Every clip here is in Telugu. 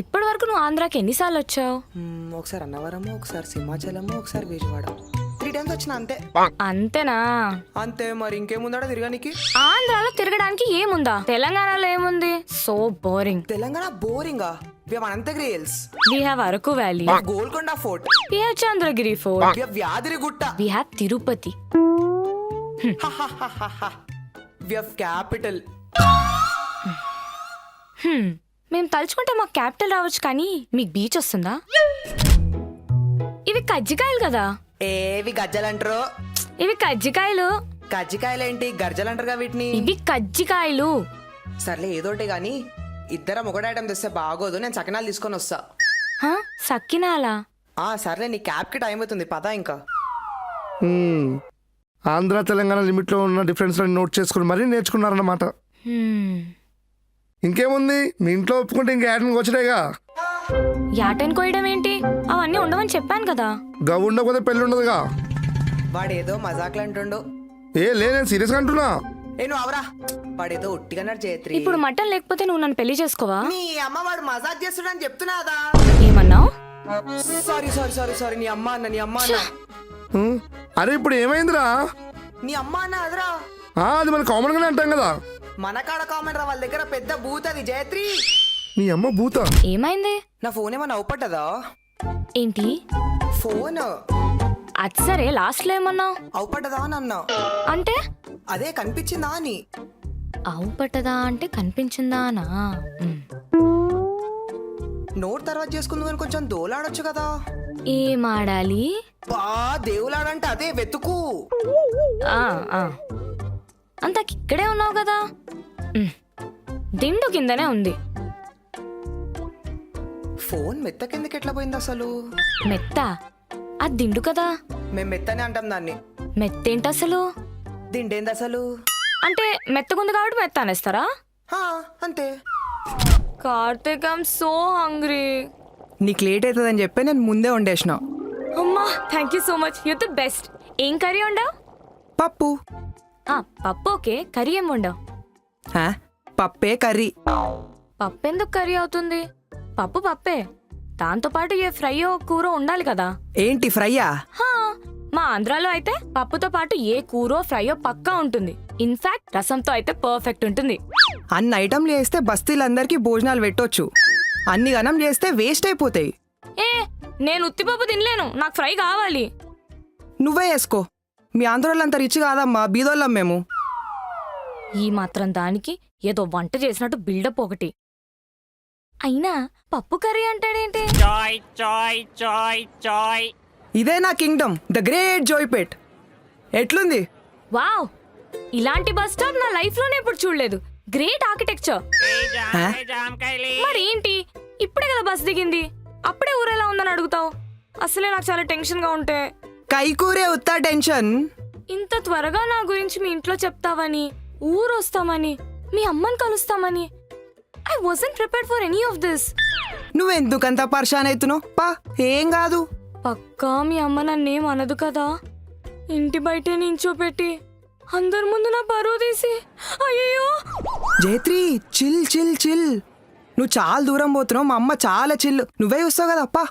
ఇప్పటి వరకు నువ్వు ఆంధ్రాకి ఎన్నిసార్లు వచ్చావు? ఒకసారి అన్నవరము, ఒకసారి సింహాచలము, ఒకసారి విజయవాడ. 3 times వచ్చిన అంతే. అంతేనా? అంతే మరి ఇంకేముందాడా తిరగానికి? ఆంధ్రాలో తిరగడానికి ఏముందా? తెలంగాణలో ఏముంది? So boring. తెలంగాణ బోరింగా? We have Ananthagiri hills, we have Araku valley, Golconda fort, we have Chandragiri fort, we have Yadagirigutta, we have Tirupati. We have capital. మేము తలుచుకుంటే మాకు క్యాపిటల్ రావచ్చు, కానీ మీకు బీచ్ వస్తుందా? ఇవి కజ్జికాయలు కదా. ఏవి గజ్జలంటారు? ఇవి కజ్జికాయలు. కజ్జికాయలేంటి గర్జలంటారుగా వీటిని? ఇవి కజ్జికాయలు. సర్లే ఏదోటి గాని ఇద్దరం ఒకటి ఐటమ్ తెస్తే బాగోదు, నేను సకినాలు తీసుకొని వస్తా. సక్కినాలా? సర్లే నీ క్యాబ్ కి టైం అవుతుంది, పదా ఇంకా. ఆంధ్ర తెలంగాణ లిమిట్లో ఉన్న డిఫరెన్స్ నోట్ చేసుకుని మరీ నేర్చుకున్నారన్నమాట. ఇంకేముంది, మీ ఇంట్లో ఒప్పుకుంటే ఇంకా యాటన్ వచ్చాయిగా. యాటన్ కోయడం ఏంటి? అవన్నీ ఉండవని చెప్పాను కదా. గవ్ ఉండకపోతే పెళ్ళి ఉండదుగా. వాడేదో మజాక్లు అంటుండు. నేను సీరియస్గా అంటున్నా. నువ్వు అవరా, వాడేదో ఉట్టిగా జయత్రి. ఇప్పుడు మటన్ లేకపోతే నువ్వు నన్ను పెళ్లి చేసుకోవా? నీ అమ్మ వాడు మజాక్ చేస్తున్నాడని చెప్తున్నాదా? ఏమన్నావు? సారీ సారీ సారీ సారీ, నీ అమ్మ అన్న, నీ అమ్మ అన్న. అరే ఇప్పుడు ఏమైందిరా? నీ అమ్మ అన్న అదరా. అది మన కామన్ గానే అంటాం కదా. మన కాడ కామన్ రా, వాళ్ళ దగ్గర పెద్ద బూత్ అది జయత్రి. నీ అమ్మ భూత. ఏమైంది? నా ఫోన్ ఏమన్నా అవుపట్టదా? ఏంటి ఫోన్ అది సరే, లాస్ట్ లో ఏమన్నావు? అవుపట్టదా అని అన్నా. అంటే అదే కనిపించిందా అని. ఆవు పట్టదా అంటే కనిపించిందానా? నోట్ తర్వాత చేసుకుందాం అని కొంచెం దోలాడొచ్చు కదా. ఏం ఆడాలి? దేవులాడంటే అదే వెతుకు. అంత ఇక్కడే ఉన్నావు కదా. దిండు కిందనే ఉంది. ఫోన్ మెత్త కిందకి ఎట్లా పోయింది అసలు? మెత్త? అది దిండు కదా. మేము మెత్తనే అంటాం దాన్ని. మెత్తేంటి అసలు? దిండేంది అసలు? అంటే మెత్తగుంది కాబట్టి మెత్త అనేస్తారా? అంతే. Karthik, I'm so hungry. నీకు లేట్ అవుతుందని చెప్పి నేను ముందే వండేసిన. అమ్మా, thank you so much, you the best. ఏం కర్రీ వండావు? పప్పు. పప్పు ఓకే, కర్రీ ఏం వండావు? పప్పే కర్రీ. పప్పు ఎందుకు కర్రీ అవుతుంది? పప్పు పప్పే, దాంతో పాటు ఏ ఫ్రైయో కూర ఉండాలి కదా. ఏంటి ఫ్రైయా? మా ఆంధ్రాలో అయితే పప్పుతో పాటు ఏ కూరో ఫ్రైయో పక్కా ఉంటుంది. ఇన్ఫాక్ట్ రసంతో అయితే పర్ఫెక్ట్ ఉంటుంది. అన్ని ఐటమ్లు చేస్తే బస్తీలందరికీ భోజనాలు పెట్టొచ్చు, అన్ని గనం చేస్తే వేస్ట్ అయిపోతాయి. నేను ఉత్తిపప్పు తినలేను, నాకు ఫ్రై కావాలి. నువ్వే వేసుకో, మీ ఆంధ్రోళ్ళంతా రిచ్ కాదమ్మా, బీదోళ్ళం మేము. ఈ మాత్రం దానికి ఏదో వంట చేసినట్టు బిల్డప్ ఒకటి. అయినా పప్పు కర్రీ అంటాడేంటి? ఇదే నా కింగ్డమ్, ద గ్రేట్ జోయ్పేట్. ఎట్లుంది? వావ్, ఇలాంటి బస్ స్టాప్ నా లైఫ్ లోనే ఇప్పుడు చూడలేదు. Great architecture. మరి ఏంటి, ఇప్పుడే కదా బస్ దిగింది, అప్పుడే ఊరెలా ఉందని అడుగుతావు? అసలే నాకు చాలా టెన్షన్ గా ఉంటే. కైకూరే ఉత్తా టెన్షన్. ఇంత త్వరగా నా గురించి మీ ఇంట్లో చెప్తావని, ఊరు వస్తామని, మీ అమ్మని కలుస్తామని I wasn't prepared for any of this. నువ్వెందుకంత పర్షాన్ అవుతున్నావు? ఏం కాదు. పక్కా మీ అమ్మ నన్నేం అనదు కదా? ఇంటి బయటే నించోపెట్టి అందరి ముందు నా పరువు తీసి. అయ్యో జయత్రి, చిల్ చిల్ చిల్. నువ్వు చాలా దూరం పోతున్నావు, మా అమ్మ చాలా చిల్. నువ్వే చూస్తావు కదా అప్పా.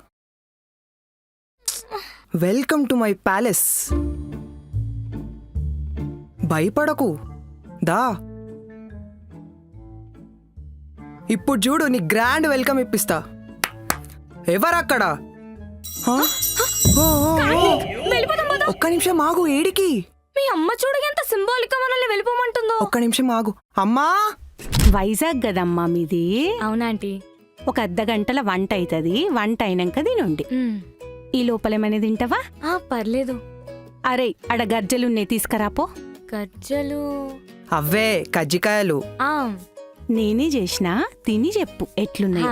Welcome to my palace. భయపడకు, దా. ఇప్పుడు చూడు, నీ గ్రాండ్ వెల్కమ్ ఇప్పిస్తా. ఎవరక్కడ? ఒక్క నిమిషం ఆగు. ఏడికి? మీ అమ్మ చూడు ఎంత సింబాలిక్ గా మనల్ని వెళ్ళిపోమంటుందో. ఒక్క నిమిషం ఆగు. అమ్మా, వైజాగ్ కదమ్మా మీది? అవునాంటీ. ఒక అర్ధగంటల వంట అవుతుంది, వంట అయినాక తినండి. ఈ లోపలేమనే తింటావా? పర్లేదు. అరే, అడ గజ్జలున్నాయి, తీసుకురాపో. గజ్జలు? అవే కజ్జికాయలు. నేనే చేసినా, తిని చెప్పు ఎట్లున్నాయి.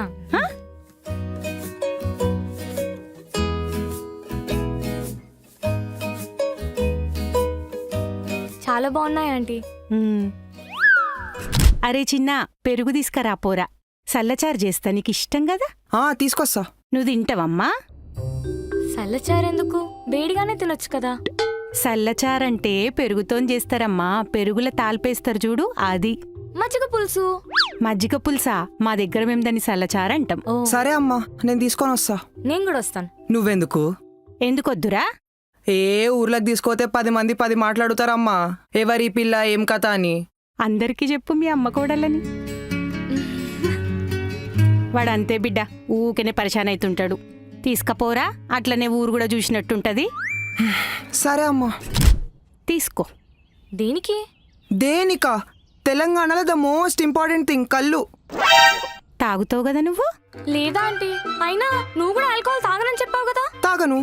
చాలా బాగున్నాయి ఆంటీ. అరే చిన్న, పెరుగు తీసుకురాపోరా, సల్లచారు చేస్తా, నీకు ఇష్టం కదా. తీసుకొస్తా. నువ్వు తింటావమ్మా? సల్లచారెందుకు, వేడిగానే తినొచ్చు కదా. సల్లచారంటే పెరుగుతోని చేస్తారమ్మా, పెరుగుల తాల్పేస్తారు చూడు, అది. మజ్జిగ పులుసు. మజ్జిగ పులుసా? మా దగ్గర మేము దాన్ని సల్లచారు అంటాం. ఓ, సరే అమ్మా, నేను తీసుకొని వస్తా. నేను కూడా వస్తాను. నువ్వెందుకు? ఎందుకొద్దురా? ఏ ఊర్లోకి తీసుకోతే 10 మంది 10 మాట్లాడుతారమ్మా, ఎవరి పిల్ల ఏం కథ అని. అందరికీ చెప్పు మీ అమ్మ కోడలని. వాడంతే బిడ్డ, ఊకనే పరిశాన్ అవుతుంటాడు. తీసుకపోరా, అట్లనే ఊరు కూడా చూసినట్టుంటది. సరే అమ్మా. తీసుకో. దేనికి? దేనికా? తెలంగాణలో ద మోస్ట్ ఇంపార్టెంట్ థింగ్ కళ్ళు. తాగుతావు కదా నువ్వు? లేదా ఆంటీ, అయినా నువ్వు కూడా ఆల్కహాల్ తాగనని చెప్పావు కదా, తాగను.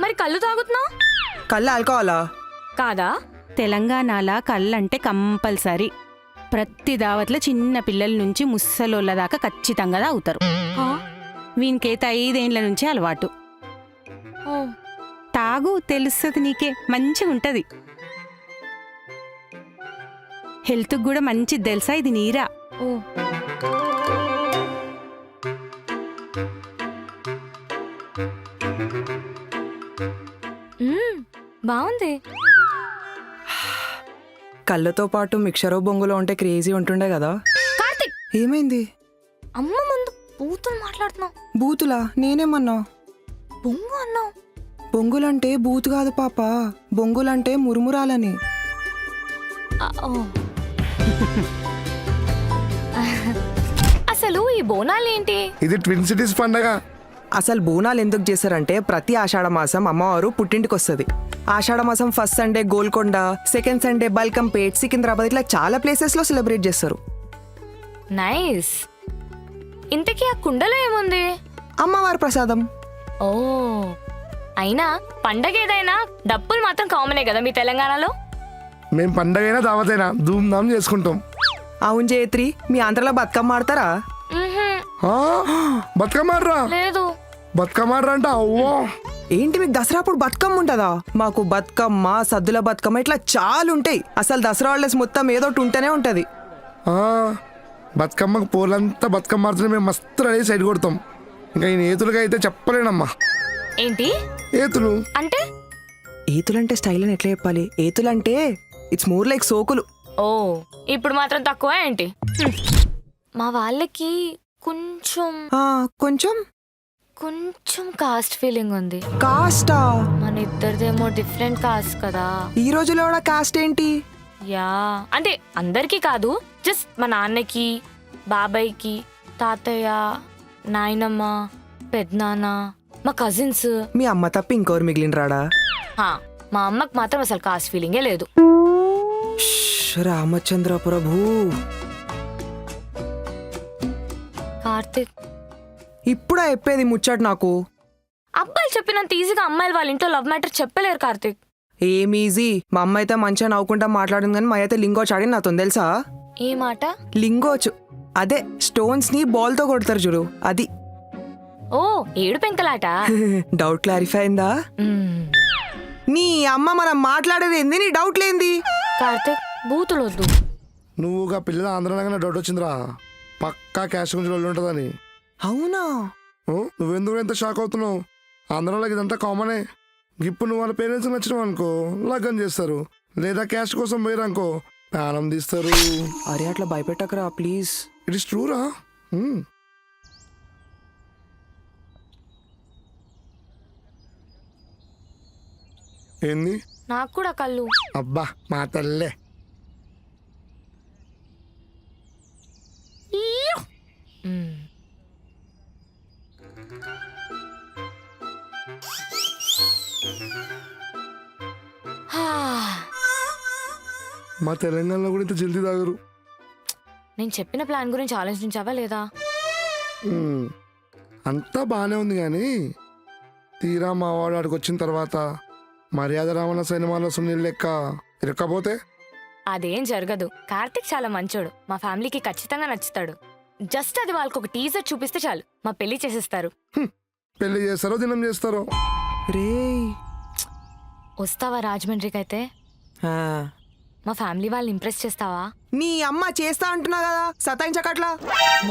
మరి కళ్ళు తాగుతున్నావు కళ్ళు ఆల్కోవాలా? కాదా? తెలంగాణలో కళ్ళంటే కంపల్సరీ. ప్రతి దావత్లో చిన్న పిల్లల నుంచి ముసలోళ్ళ దాకా ఖచ్చితంగా తాగుతారు. ఆ? వీనికైతే 5 ఏండ్ల నుంచి అలవాటు. ఓ, తాగు, తెలుస్తుంది నీకే, మంచిగా ఉంటది. హెల్త్కి కూడా మంచిది తెలుసా ఇది నీరా. ఓ. బాగుంది. కళ్ళతో పాటు మిక్చరో బొంగులో ఉంటే క్రేజీ ఉంటుండే కదా. కార్తిక్, ఏమైంది? అమ్మ ముందు బూతులు మాట్లాడుతున్నావు. బూతులా? నేనేమన్నా? బొంగు అన్నావు. బొంగులంటే బూతు కాదు పాప, బొంగులంటే మురుమురాలని. ఓ. అసలు ఈ బోనాలేంటి? ఇది ట్విన్ సిటీస్ పండగ. అసలు బోనాలు ఎందుకు చేశారంటే ప్రతి ఆషాఢ మాసం అమ్మవారు పుట్టింటికి వస్తుంది. ఆషాఢ మాసం first Sunday Golconda, second Sunday Balkampet, Secunderabad, ఇట్లా చాలా ప్లేసెస్ లో సెలబ్రేట్ చేస్తారు. నైస్. ఇంతకీ ఆ కుండలో ఏముంది? అమ్మవారి ప్రసాదం. ఓ, అయినా పండగ ఏదైనా డప్పులు మాత్రం కామనే కదా మీ తెలంగాణలో. మేము పండగైనా దావతైనా ధూమ్ధామ్ చేసుకుంటాం. అవును జయత్రి, మీ ఆంధ్రలో బతుకమ్మ ఆడతారా? మ్హూ. ఆ, బతుకమ్మ ఆడరా? లేదు. బతుకమ్మ ఆడరా అంట. అవ్వో, ఏంటి మీకు దసరా అప్పుడు బతుకమ్మ ఉంటుందా? మాకు బతుకమ్మ, సద్దుల బతుకమ్మ ఇట్లా చాలా ఉంటాయి. అసలు దసరా హాలిడేస్ మొత్తం ఏదో ఒకటి ఉంటేనే ఉంటది. ఆ, బతుకమ్మకు పోలంతా బతుకమ్మ ఆడుతుంటే మేము మస్తు రెడీ సైడ్ కొడతాం. ఇంకా ఈయన ఏతులుగా అయితే చెప్పలేనమ్మా. ఏంటి ఏతులు అంటే? ఏతులంటే స్టైల్ అని ఎట్లా చెప్పాలి? ఏతులంటే ఇట్స్ మోర్ లైక్ సోకులు. ఓ, ఇప్పుడు మాత్రం తక్కువ ఏంటి? మా వాళ్ళకి కొంచెం కొంచెం కొంచెం కాస్ట్ ఫీలింగ్ ఉంది. కాస్టా? మన ఇద్దరిదేమో డిఫరెంట్ కాస్ట్ కదా. ఈ రోజులో కూడా కాస్ట్ ఏంటి? యా, అంటే అందరికీ కాదు, జస్ట్ మా నాన్నకి, బాబాయ్కి, తాతయ్య, నాయనమ్మ, పెద్దనాన్న, మా కజిన్స్. మీ అమ్మ తప్ప ఇంకోరు మిగిలిన రాడా? మా అమ్మకి మాత్రం అసలు కాస్ట్ ఫీలింగే లేదు. రామచంద్ర ప్రభు. కార్తిక్, ఇప్పుడా చెప్పేది ముచ్చట నాకు? అబ్బాయిలు చెప్పినంత ఈజీగా అమ్మాయిలు వాళ్ళ ఇంట్లో లవ్ మ్యాటర్ చెప్పలేరు కార్తిక్. ఏం ఈజీ? మా అమ్మ అయితే మంచిగా నవ్వుకుంటా మాట్లాడింది, కానీ మా అయితే లింగోచ్ ఆడి నాతో తెలుసా? ఏ మాట? లింగోచ్ అదే స్టోన్స్ ని బాల్ తో కొడతారు చూడు, అది. ఓ, ఏడు పెంకలాట. డౌట్ క్లారిఫై అయిందా? నీ అమ్మ మనం మాట్లాడేది ఏంది? నీ డౌట్ లేంది? కార్తిక్, బూతులు వద్దు. నువ్వుగా పిల్లల ఆంధ్రనగానే డౌట్ వచ్చిందిరా, పక్కా క్యాష్ గురించి వాళ్ళు ఉంటుందని. అవునా? నువ్వెందుకు ఎంత షాక్ అవుతున్నావు? ఆంధ్రాలోకి ఇదంతా కామనే. ఇప్పుడు నువ్వు వాళ్ళ పేరెంట్స్ నచ్చినావు అనుకో, లగ్గం చేస్తారు. లేదా క్యాష్ కోసం పోయారనుకో, ప్రాణం తీస్తారు. అరే అట్లా భయపెట్టకరా ప్లీజ్. ఇట్ ఇస్ ట్రూరా. ఏంది? నాకు కూడా కళ్ళు. అబ్బా మా తల్లే. మా తెలంగాణలో కూడా ఇంత జల్దీ తాగరు. నేను చెప్పిన ప్లాన్ గురించి ఆలోచించావా లేదా? అంతా బాగానే ఉంది కానీ తీరా మా వాడు ఆడికి వచ్చిన తర్వాత మర్యాద రావణ సినిమాలో సునీల్ లెక్క ఇరక్కపోతే అదేం జరగదు. కార్తిక్ చాలా మంచోడు, మా ఫ్యామిలీకి ఖచ్చితంగా నచ్చుతాడు. జస్ట్ అది వాళ్ళకి ఒక టీజర్ చూపిస్తే చాలు, మా పెళ్లి చేసేస్తారు. పెళ్లి చేస్తారో దినం చేస్తారో. రే వస్తావా రాజమండ్రికి? అయితే మా ఫ్యామిలీ వాళ్ళని ఇంప్రెస్ చేస్తావా? నీ అమ్మ చేస్తా అంటున్నా కదా, సతాయించకట్లా.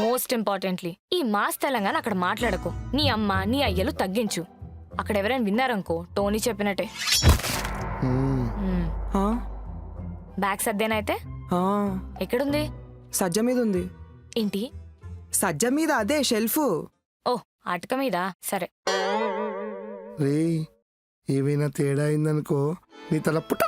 మోస్ట్ ఇంపార్టెంట్లీ, ఈ మాస్ తెలంగాణ అక్కడ మాట్లాడకు. నీ అమ్మ నీ అయ్యలు తగ్గించు. అక్కడ ఎవరైనా విన్నారనుకో, టోనీ చెప్పినట్టే. బ్యాగ్ సర్దేనైతే ఎక్కడుంది? సజ్జ మీద ఉంది. ఏంటి? సజ్జ మీద అదే షెల్ఫ్. ఓ అటక మీద. సరే. రే ఏమైనా తేడా అయిందనుకో నీ తల పుట్ట